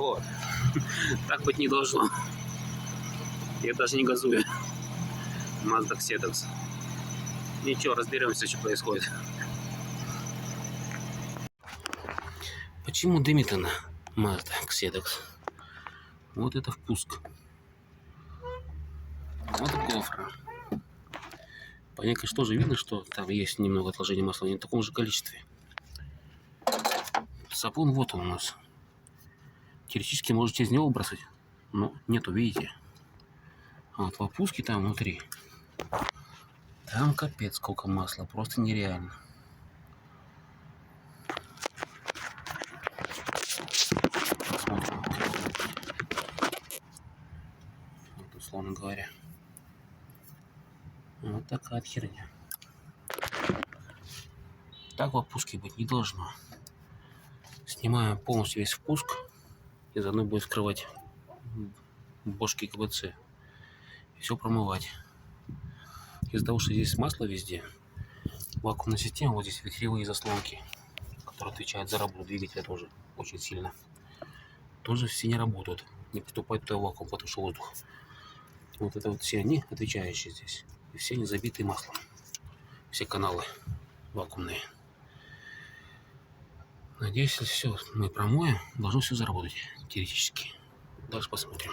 Вот. Так быть не должно. Я даже не газую. Mazda Xerox. Ничего, разберемся, что происходит. Почему дымит она, Mazda Xerox? Вот это впуск. Вот гофра. По ней, конечно, тоже видно, что там есть немного отложения масла, не в таком же количестве. Сапун вот он у нас. Теоретически можно через него бросать, но нету, видите? А вот в опуске там внутри. Там капец сколько масла, просто нереально. Посмотрим. Вот, условно говоря. Вот такая херня. Так в опуске быть не должно. Снимаем полностью весь впуск и заодно будет вскрывать бошки КБЦ. И все промывать. Из-за того, что здесь масло везде, вакуумная система, вот здесь ветревые заслонки, которые отвечают за работу двигателя тоже очень сильно. Тоже все не работают. Не поступает туда вакуум, потому что воздух. Вот это вот все они отвечающие здесь. И все они забиты маслом. Все каналы вакуумные. Надеюсь, если все мы промоем, должно все заработать теоретически. Дальше посмотрим.